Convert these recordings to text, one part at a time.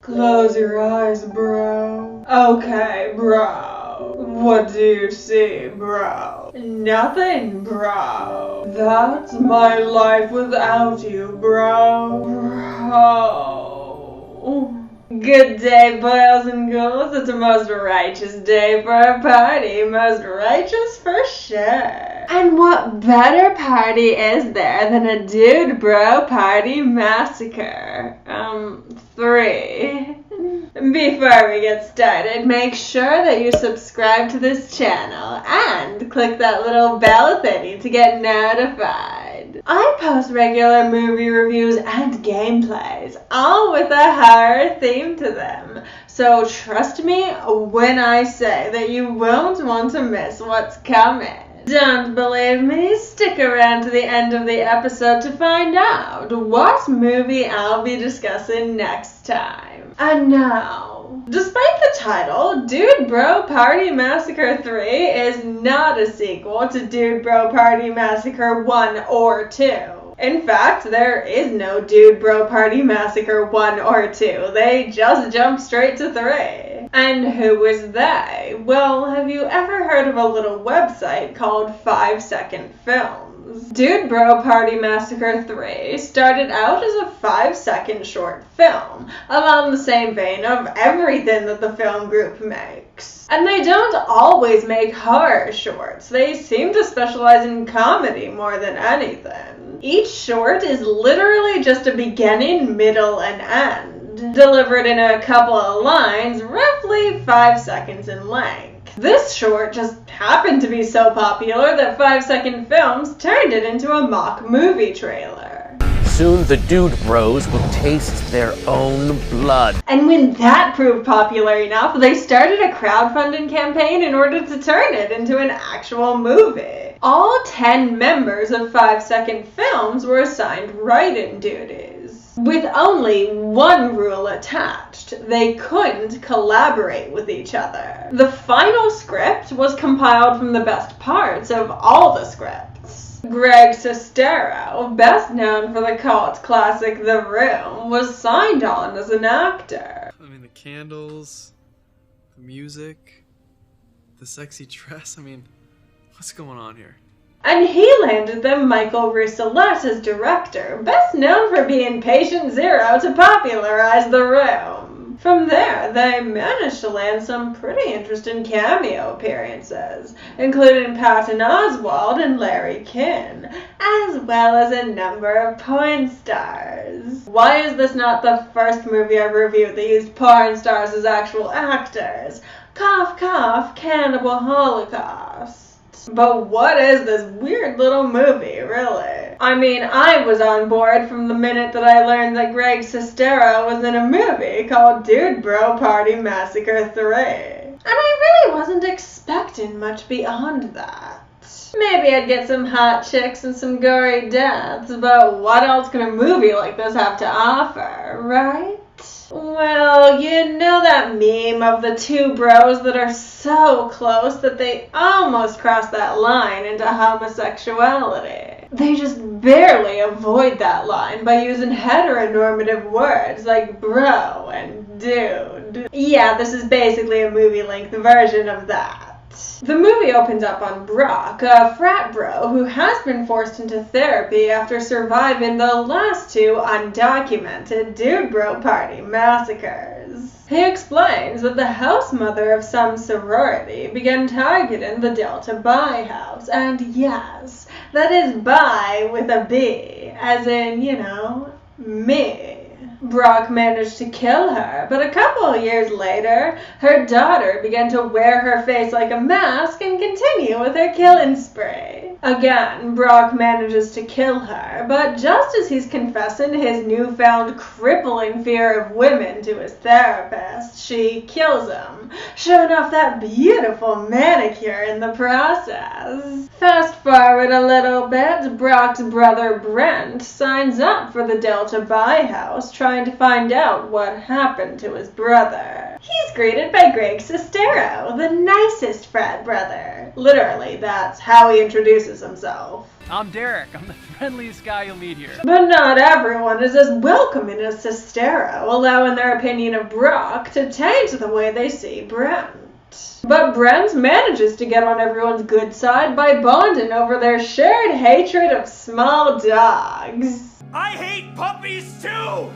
Close your eyes, bro. Okay, bro. What do you see, bro? Nothing, bro. That's my life without you, bro. Bro. Good day, boys and girls. It's a most righteous day for a party. Most righteous for sure. And what better party is there than a dude bro party massacre? 3. Before we get started, make sure that you subscribe to this channel and click that little bell thingy to get notified. I post regular movie reviews and gameplays, all with a horror theme to them. So trust me when I say that you won't want to miss what's coming. Don't believe me? Stick around to the end of the episode to find out what movie I'll be discussing next time. And now, despite the title, Dude Bro Party Massacre 3 is not a sequel to Dude Bro Party Massacre 1 or 2. In fact, there is no Dude Bro Party Massacre 1 or 2. They just jumped straight to 3. And who is they? Well, have you ever heard of a little website called 5 Second Films? Dude Bro Party Massacre 3 started out as a 5-second short film, along the same vein of everything that the film group makes. And they don't always make horror shorts. They seem to specialize in comedy more than anything. Each short is literally just a beginning, middle, and end, delivered in a couple of lines, roughly 5 seconds in length. This short just happened to be so popular that 5 Second Films turned it into a mock movie trailer. Soon the Dude Bros will taste their own blood. And when that proved popular enough, they started a crowdfunding campaign in order to turn it into an actual movie. All 10 members of 5 Second Films were assigned write-in duties, with only one rule attached: they couldn't collaborate with each other. The final script was compiled from the best parts of all the scripts. Greg Sestero, best known for the cult classic The Room, was signed on as an actor. I mean, the candles, the music, the sexy dress, what's going on here? And he landed them Michael Rousselet as director, best known for being Patient Zero to popularize The Room. From there, they managed to land some pretty interesting cameo appearances, including Patton Oswalt and Larry King, as well as a number of porn stars. Why is this not the first movie I've reviewed that used porn stars as actual actors? Cough, cough, Cannibal Holocaust. But what is this weird little movie, really? I was on board from the minute that I learned that Greg Sestero was in a movie called Dude Bro Party Massacre 3. And I really wasn't expecting much beyond that. Maybe I'd get some hot chicks and some gory deaths, but what else can a movie like this have to offer, right? Well, you know that meme of the two bros that are so close that they almost cross that line into homosexuality. They just barely avoid that line by using heteronormative words like bro and dude. Yeah, this is basically a movie-length version of that. The movie opens up on Brock, a frat bro who has been forced into therapy after surviving the last 2 undocumented Dude Bro Party massacres. He explains that the house mother of some sorority began targeting the Delta Bi house, and yes, that is bi with a B, as in, me. Brock managed to kill her, but a couple of years later, her daughter began to wear her face like a mask and continue with her killing spree. Again, Brock manages to kill her, but just as he's confessing his newfound crippling fear of women to his therapist, she kills him, showing off that beautiful manicure in the process. Fast forward a little bit, Brock's brother Brent signs up for the Delta Bi house, trying to find out what happened to his brother. He's greeted by Greg Sestero, the nicest frat brother. Literally, that's how he introduces himself. I'm Derek. I'm the friendliest guy you'll meet here. But not everyone is as welcoming as Sestero, allowing their opinion of Brock to taint the way they see Brent. But Brent manages to get on everyone's good side by bonding over their shared hatred of small dogs. I hate puppies too!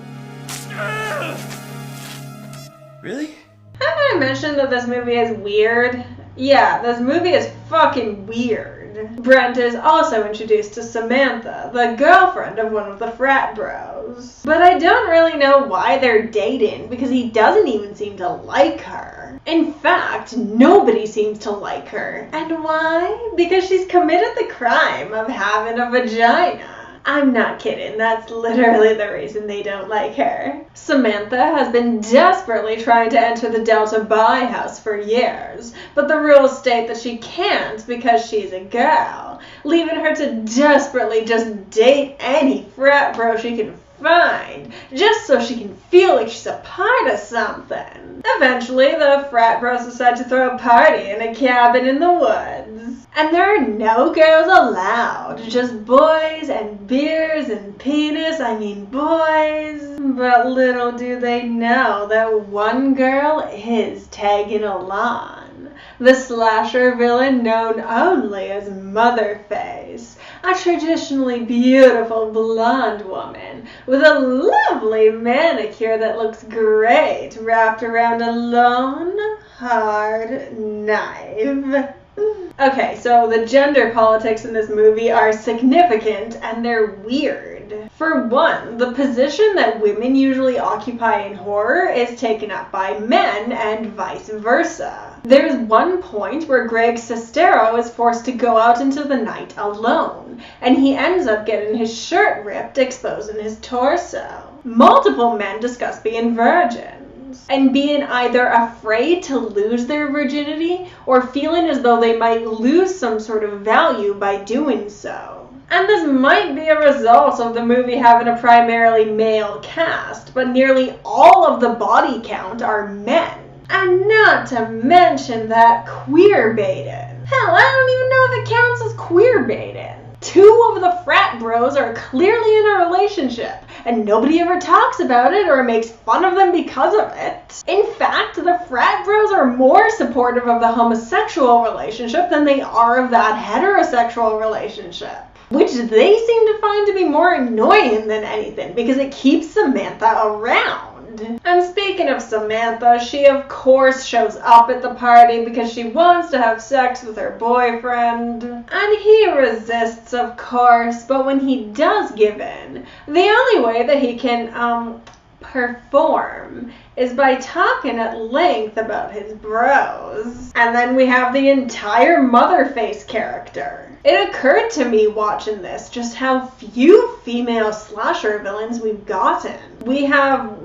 Really? Haven't I mentioned that this movie is weird? Yeah, this movie is fucking weird. Brent is also introduced to Samantha, the girlfriend of one of the frat bros. But I don't really know why they're dating, because he doesn't even seem to like her. In fact, nobody seems to like her. And why? Because she's committed the crime of having a vagina. I'm not kidding, that's literally the reason they don't like her. Samantha has been desperately trying to enter the Delta Bi house for years, but the rules state that she can't because she's a girl, leaving her to desperately just date any frat bro she can find, just so she can feel like she's a part of something. Eventually, the frat bros decide to throw a party in a cabin in the woods. And there are no girls allowed, just boys and beers and penis, boys. But little do they know that one girl is tagging along. The slasher villain known only as Motherface, a traditionally beautiful blonde woman with a lovely manicure that looks great wrapped around a long, hard knife. Okay, so the gender politics in this movie are significant and they're weird. For one, the position that women usually occupy in horror is taken up by men and vice versa. There's one point where Greg Sestero is forced to go out into the night alone, and he ends up getting his shirt ripped, exposing his torso. Multiple men discuss being virgins, and being either afraid to lose their virginity or feeling as though they might lose some sort of value by doing so. And this might be a result of the movie having a primarily male cast, but nearly all of the body count are men. And not to mention that queer baiting. Hell, I don't even know if it counts as queer baiting. Two of the frat bros are clearly in a relationship, and nobody ever talks about it or makes fun of them because of it. In fact, the frat bros are more supportive of the homosexual relationship than they are of that heterosexual relationship, which they seem to find to be more annoying than anything because it keeps Samantha around. And speaking of Samantha, she of course shows up at the party because she wants to have sex with her boyfriend. And he resists, of course, but when he does give in, the only way that he can, perform is by talking at length about his bros. And then we have the entire Motherface character. It occurred to me watching this just how few female slasher villains we've gotten. We have,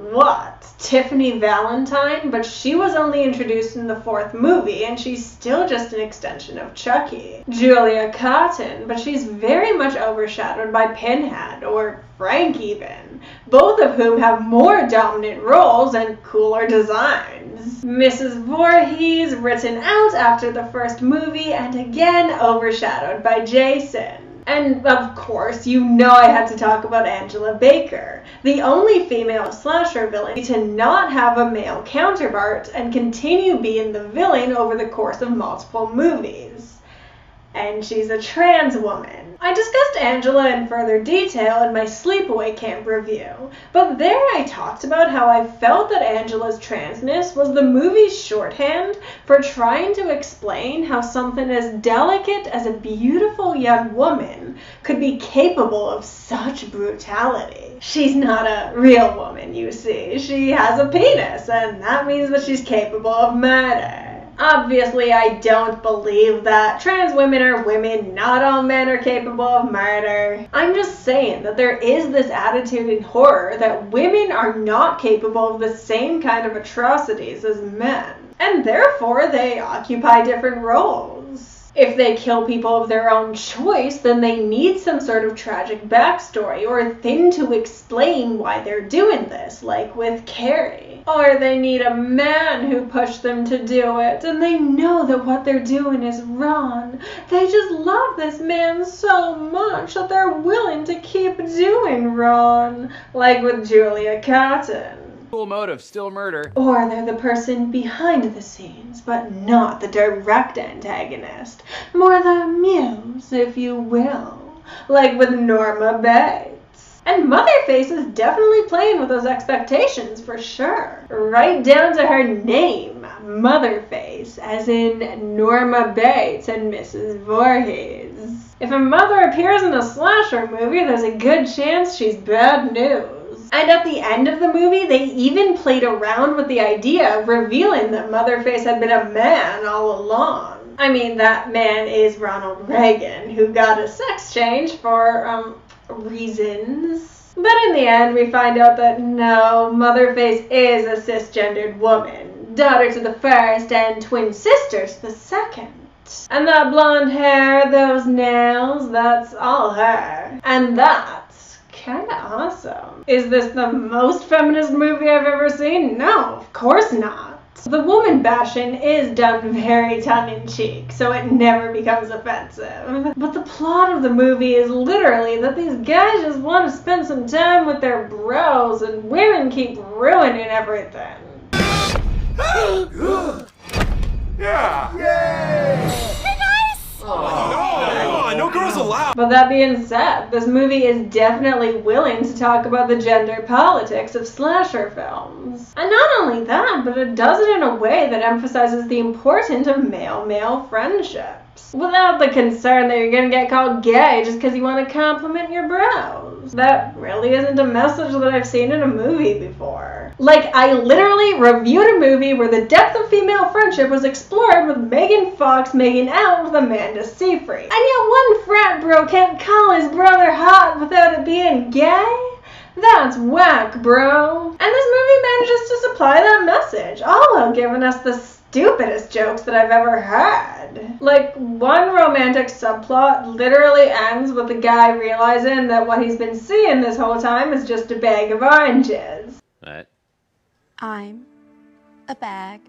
Tiffany Valentine, but she was only introduced in the fourth movie, and she's still just an extension of Chucky. Julia Cotton, but she's very much overshadowed by Pinhead, or Frank even, both of whom have more dominant roles and cooler designs. Mrs. Voorhees, written out after the first movie, and again overshadowed by Jason. And of course, you know I had to talk about Angela Baker, the only female slasher villain to not have a male counterpart and continue being the villain over the course of multiple movies. And she's a trans woman. I discussed Angela in further detail in my Sleepaway Camp review, but there I talked about how I felt that Angela's transness was the movie's shorthand for trying to explain how something as delicate as a beautiful young woman could be capable of such brutality. She's not a real woman, you see. She has a penis, and that means that she's capable of murder. Obviously, I don't believe that trans women are women, not all men are capable of murder. I'm just saying that there is this attitude in horror that women are not capable of the same kind of atrocities as men, and therefore they occupy different roles. If they kill people of their own choice, then they need some sort of tragic backstory or thing to explain why they're doing this, like with Carrie. Or they need a man who pushed them to do it, and they know that what they're doing is wrong. They just love this man so much that they're willing to keep doing wrong, like with Julia Cotton. Full motive, still murder. Or they're the person behind the scenes, but not the direct antagonist. More the muse, if you will. Like with Norma Bates. And Motherface is definitely playing with those expectations for sure. Right down to her name, Motherface, as in Norma Bates and Mrs. Voorhees. If a mother appears in a slasher movie, there's a good chance she's bad news. And at the end of the movie, they even played around with the idea of revealing that Motherface had been a man all along. I mean, that man is Ronald Reagan, who got a sex change for, reasons. But in the end, we find out that no, Motherface is a cisgendered woman, daughter to the first and twin sister to the second. And that blonde hair, those nails, that's all her. And that's kinda awesome. Is this the most feminist movie I've ever seen? No, of course not. The woman bashing is done very tongue-in-cheek, so it never becomes offensive. But the plot of the movie is literally that these guys just want to spend some time with their bros, and women keep ruining everything. Yeah! Yay! No girls allowed! But that being said, this movie is definitely willing to talk about the gender politics of slasher films. And not only that, but it does it in a way that emphasizes the importance of male-male friendships. Without the concern that you're gonna get called gay just because you want to compliment your bros. That really isn't a message that I've seen in a movie before. Like, I literally reviewed a movie where the depth of female friendship was explored with Megan Fox making out with Amanda Seyfried. And yet one frat bro can't call his brother hot without it being gay? That's whack, bro. And this movie manages to supply that message, all while giving us the stupidest jokes that I've ever heard. Like, one romantic subplot literally ends with the guy realizing that what he's been seeing this whole time is just a bag of oranges. What? I'm a bag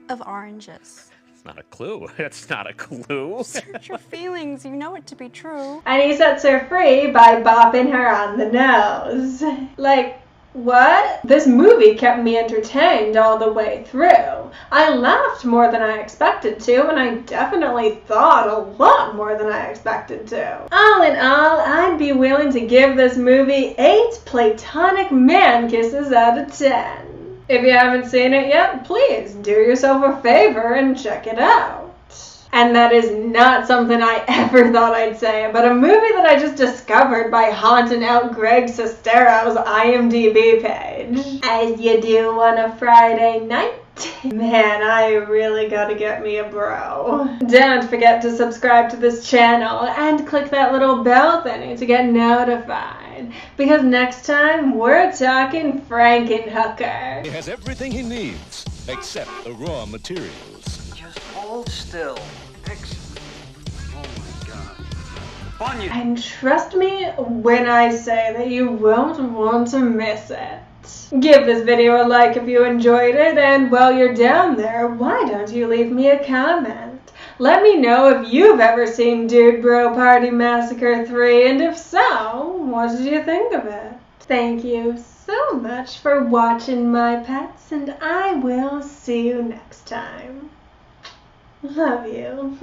of oranges. It's not a clue. That's not a clue. Search your feelings, you know it to be true. And he sets her free by bopping her on the nose. Like, what? This movie kept me entertained all the way through. I laughed more than I expected to, and I definitely thought a lot more than I expected to. All in all, I'd be willing to give this movie 8 platonic man kisses out of 10. If you haven't seen it yet, please do yourself a favor and check it out. And that is not something I ever thought I'd say, but a movie that I just discovered by haunting out Greg Sestero's IMDb page. As you do on a Friday night. Man, I really gotta get me a bro. Don't forget to subscribe to this channel and click that little bell thingy to get notified. Because next time, we're talking Frankenhooker. He has everything he needs, except the raw materials. Just hold still. Excellent. Oh my god. Fun you. And trust me when I say that you won't want to miss it. Give this video a like if you enjoyed it, and while you're down there, why don't you leave me a comment? Let me know if you've ever seen Dude Bro Party Massacre 3, and if so, what did you think of it? Thank you so much for watching, my pets, and I will see you next time. Love you.